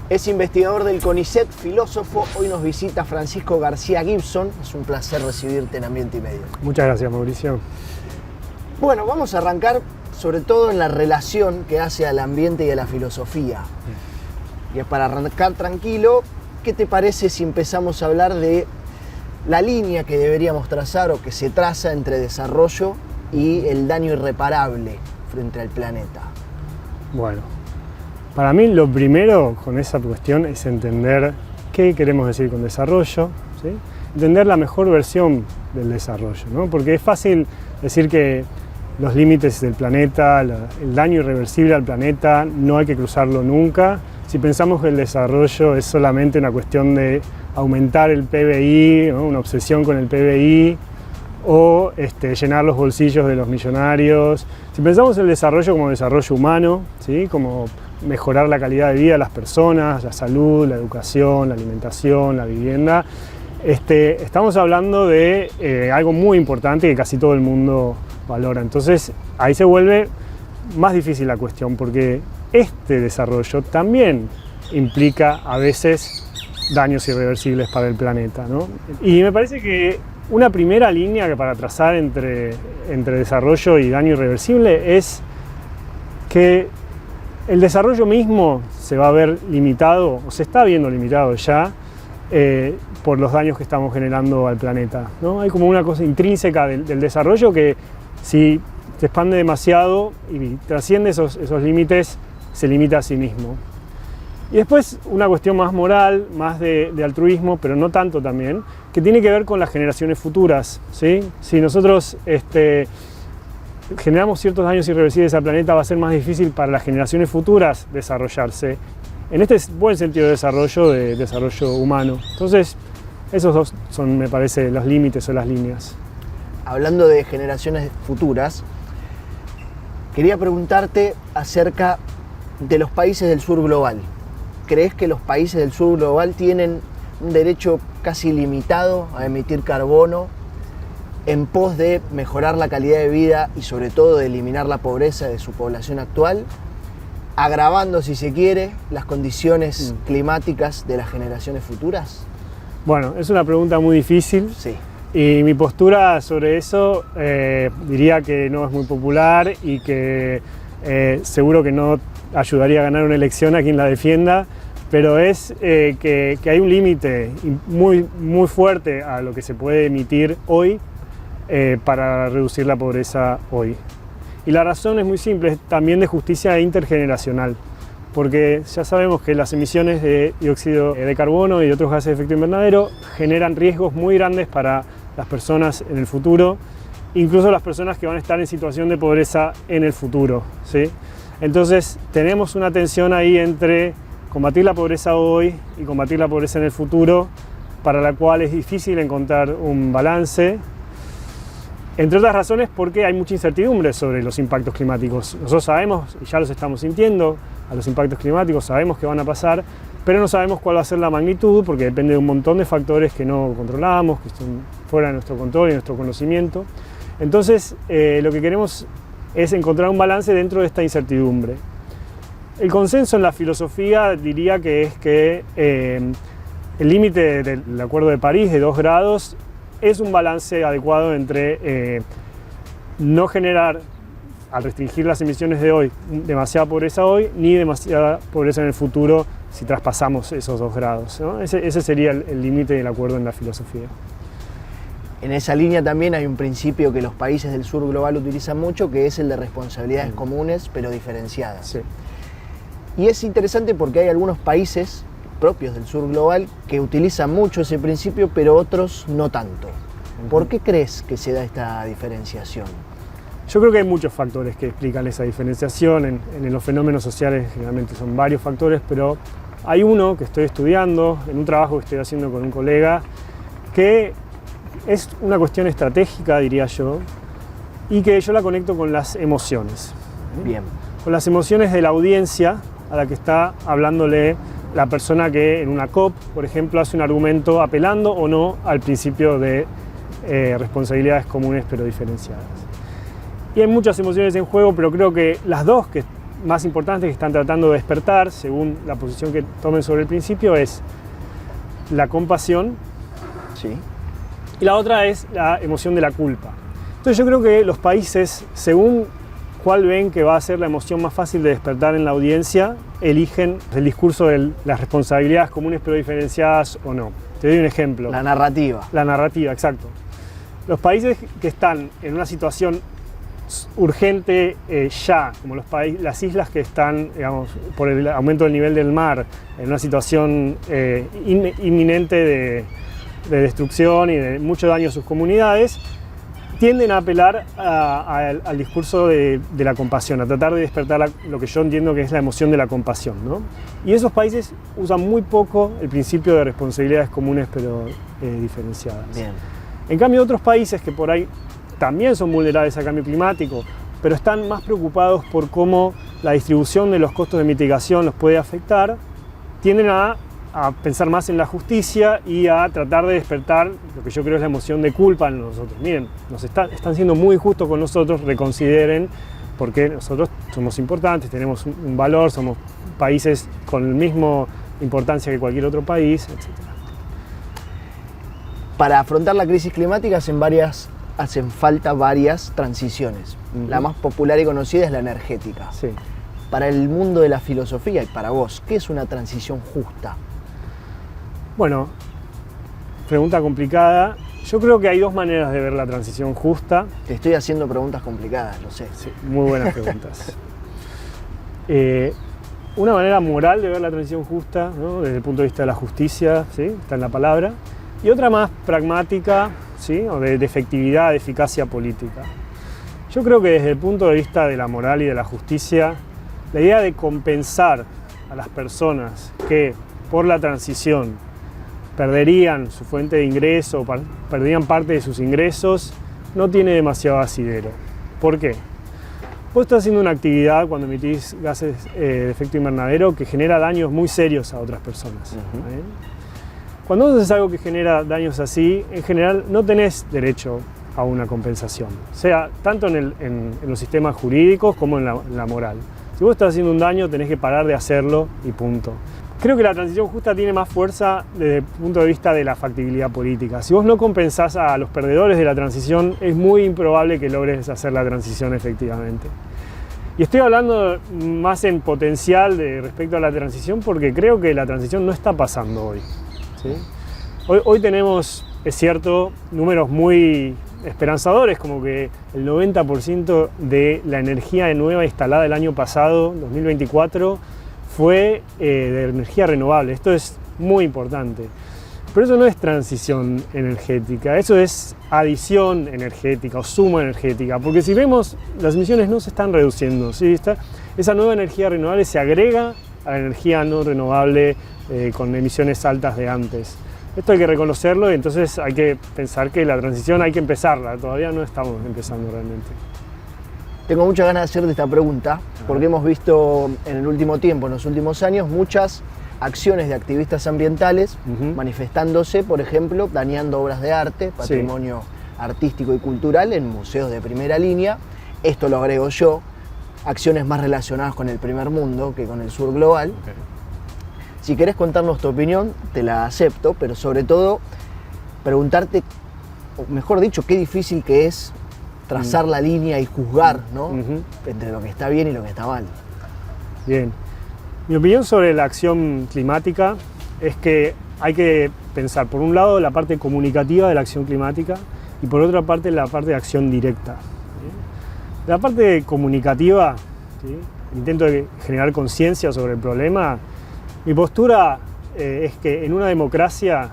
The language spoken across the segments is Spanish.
Es investigador del CONICET, filósofo. Hoy nos visita Francisco García Gibson. Es un placer recibirte en Ambiente y Medio. Muchas gracias, Mauricio. Bueno, vamos a arrancar sobre todo en la relación que hace al ambiente y a la filosofía. Y es para arrancar tranquilo, ¿qué te parece si empezamos a hablar de la línea que deberíamos trazar o que se traza entre desarrollo y el daño irreparable frente al planeta? Bueno, para mí lo primero con esa cuestión es entender qué queremos decir con desarrollo, ¿sí? Entender la mejor versión del desarrollo, ¿no? Porque es fácil decir que los límites del planeta, el daño irreversible al planeta, no hay que cruzarlo nunca. Si pensamos que el desarrollo es solamente una cuestión de aumentar el PBI, ¿no? Una obsesión con el PBI, o llenar los bolsillos de los millonarios. Si pensamos el desarrollo como desarrollo humano, ¿sí? Como mejorar la calidad de vida de las personas, la salud, la educación, la alimentación, la vivienda, estamos hablando de algo muy importante que casi todo el mundo valora. Entonces ahí se vuelve más difícil la cuestión, porque este desarrollo también implica a veces daños irreversibles para el planeta, ¿no? Y me parece que una primera línea que para trazar entre desarrollo y daño irreversible es que el desarrollo mismo se va a ver limitado, o se está viendo limitado ya, por los daños que estamos generando al planeta, ¿no? Hay como una cosa intrínseca del desarrollo que si se expande demasiado y trasciende esos límites, se limita a sí mismo. Y después una cuestión más moral, más de altruismo, pero no tanto también, que tiene que ver con las generaciones futuras, ¿sí? Si nosotros generamos ciertos daños irreversibles al planeta, va a ser más difícil para las generaciones futuras desarrollarse en este buen sentido de desarrollo humano. Entonces, esos dos son, me parece, los límites o las líneas. Hablando de generaciones futuras, quería preguntarte acerca de los países del sur global. ¿Crees que los países del sur global tienen un derecho casi limitado a emitir carbono en pos de mejorar la calidad de vida y sobre todo de eliminar la pobreza de su población actual, agravando, si se quiere, las condiciones climáticas de las generaciones futuras? Bueno, es una pregunta muy difícil. Sí. Y mi postura sobre eso diría que no es muy popular y que seguro que no ayudaría a ganar una elección a quien la defienda, pero es que hay un límite muy, muy fuerte a lo que se puede emitir hoy para reducir la pobreza hoy. Y la razón es muy simple, es también de justicia intergeneracional, porque ya sabemos que las emisiones de dióxido de carbono y de otros gases de efecto invernadero generan riesgos muy grandes para las personas en el futuro, incluso las personas que van a estar en situación de pobreza en el futuro, ¿sí? Entonces tenemos una tensión ahí entre combatir la pobreza hoy y combatir la pobreza en el futuro, para la cual es difícil encontrar un balance, entre otras razones porque hay mucha incertidumbre sobre los impactos climáticos. Nosotros sabemos, y ya los estamos sintiendo, a los impactos climáticos, sabemos que van a pasar, pero no sabemos cuál va a ser la magnitud, porque depende de un montón de factores que no controlamos, que están fuera de nuestro control y nuestro conocimiento. Entonces, lo que queremos es encontrar un balance dentro de esta incertidumbre. El consenso en la filosofía diría que es que el límite del Acuerdo de París de 2 grados es un balance adecuado entre no generar, al restringir las emisiones de hoy, demasiada pobreza hoy, ni demasiada pobreza en el futuro si traspasamos esos 2 grados, ¿no? Ese sería el límite del acuerdo en la filosofía. En esa línea también hay un principio que los países del sur global utilizan mucho, que es el de responsabilidades comunes pero diferenciadas. Sí. Y es interesante porque hay algunos países propios del sur global que utilizan mucho ese principio, pero otros no tanto. ¿Por qué crees que se da esta diferenciación? Yo creo que hay muchos factores que explican esa diferenciación. En los fenómenos sociales generalmente son varios factores, pero hay uno que estoy estudiando en un trabajo que estoy haciendo con un colega, que es una cuestión estratégica, diría yo, y que yo la conecto con las emociones. Bien. Con las emociones de la audiencia a la que está hablándole la persona que en una COP, por ejemplo, hace un argumento apelando o no al principio de responsabilidades comunes pero diferenciadas. Y hay muchas emociones en juego, pero creo que las dos que más importantes que están tratando de despertar, según la posición que tomen sobre el principio, es la compasión. Sí. Y la otra es la emoción de la culpa. Entonces yo creo que los países, según cuál ven que va a ser la emoción más fácil de despertar en la audiencia, eligen el discurso de las responsabilidades comunes pero diferenciadas o no. Te doy un ejemplo. La narrativa. La narrativa, exacto. Los países que están en una situación urgente ya, como las islas que están, digamos, por el aumento del nivel del mar, en una situación inminente de destrucción y de mucho daño a sus comunidades, tienden a apelar al discurso de la compasión, a tratar de despertar lo que yo entiendo que es la emoción de la compasión, ¿no? Y esos países usan muy poco el principio de responsabilidades comunes pero diferenciadas. Bien. En cambio, otros países que por ahí también son vulnerables al cambio climático, pero están más preocupados por cómo la distribución de los costos de mitigación los puede afectar, tienden a pensar más en la justicia y a tratar de despertar lo que yo creo es la emoción de culpa en nosotros. Miren, están siendo muy justos con nosotros, reconsideren, porque nosotros somos importantes, tenemos un valor, somos países con la misma importancia que cualquier otro país, etc. Para afrontar la crisis climática hacen falta varias transiciones. La más popular y conocida es la energética. Sí. Para el mundo de la filosofía y para vos, ¿qué es una transición justa? Bueno, pregunta complicada. Yo creo que hay dos maneras de ver la transición justa. Te estoy haciendo preguntas complicadas, lo sé. Sí, muy buenas preguntas. Una manera moral de ver la transición justa, ¿no? Desde el punto de vista de la justicia, ¿sí? Está en la palabra. Y otra más pragmática, ¿sí? O de efectividad, de eficacia política. Yo creo que desde el punto de vista de la moral y de la justicia, la idea de compensar a las personas que por la transición perderían su fuente de ingreso, perderían parte de sus ingresos, no tiene demasiado asidero. ¿Por qué? Vos estás haciendo una actividad cuando emitís gases de efecto invernadero que genera daños muy serios a otras personas. ¿Bien? Cuando vos haces algo que genera daños así, en general no tenés derecho a una compensación, sea tanto en los sistemas jurídicos como en la moral. Si vos estás haciendo un daño, tenés que parar de hacerlo y punto. Creo que la transición justa tiene más fuerza desde el punto de vista de la factibilidad política. Si vos no compensás a los perdedores de la transición, es muy improbable que logres hacer la transición efectivamente. Y estoy hablando más en potencial respecto a la transición porque creo que la transición no está pasando hoy. ¿Sí? Hoy tenemos, es cierto, números muy esperanzadores, como que el 90% de la energía nueva instalada el año pasado, 2024, fue de energía renovable. Esto es muy importante. Pero eso no es transición energética, eso es adición energética o suma energética, porque si vemos, las emisiones no se están reduciendo, ¿sí? Esa nueva energía renovable se agrega a la energía no renovable con emisiones altas de antes. Esto hay que reconocerlo y entonces hay que pensar que la transición hay que empezarla, todavía no estamos empezando realmente. Tengo muchas ganas de hacerte esta pregunta porque hemos visto en el último tiempo, en los últimos años, muchas acciones de activistas ambientales manifestándose, por ejemplo, dañando obras de arte, patrimonio artístico y cultural en museos de primera línea. Esto lo agrego yo, acciones más relacionadas con el primer mundo que con el sur global. Okay. Si querés contarnos tu opinión, te la acepto, pero sobre todo preguntarte, o mejor dicho, qué difícil que es trazar la línea y juzgar, ¿no? Entre lo que está bien y lo que está mal. Bien. Mi opinión sobre la acción climática es que hay que pensar, por un lado, la parte comunicativa de la acción climática y por otra parte, la parte de acción directa. La parte comunicativa, ¿sí? Intento de generar conciencia sobre el problema. Mi postura es que en una democracia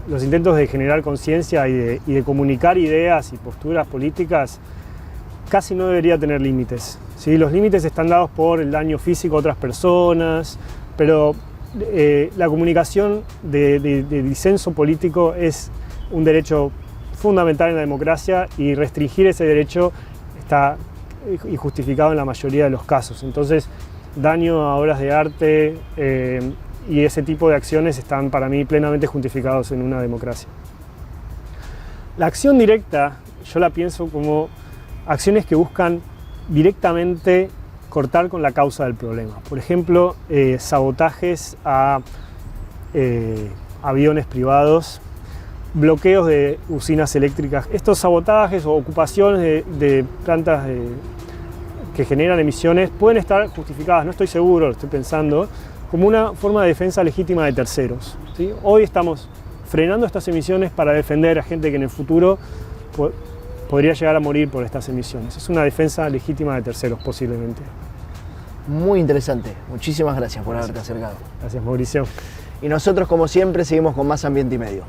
los intentos de generar conciencia y de comunicar ideas y posturas políticas casi no debería tener límites. ¿Sí? Los límites están dados por el daño físico a otras personas, pero la comunicación de disenso político es un derecho fundamental en la democracia y restringir ese derecho está injustificado en la mayoría de los casos. Entonces, daño a obras de arte y ese tipo de acciones están para mí plenamente justificados en una democracia. La acción directa yo la pienso como acciones que buscan directamente cortar con la causa del problema. Por ejemplo, sabotajes a aviones privados, bloqueos de usinas eléctricas. Estos sabotajes o ocupaciones de plantas que generan emisiones pueden estar justificadas, no estoy seguro, lo estoy pensando, como una forma de defensa legítima de terceros, ¿sí? Hoy estamos frenando estas emisiones para defender a gente que en el futuro podría llegar a morir por estas emisiones. Es una defensa legítima de terceros, posiblemente. Muy interesante. Muchísimas gracias por haberte acercado. Gracias, Mauricio. Y nosotros, como siempre, seguimos con más Ambiente y Medio.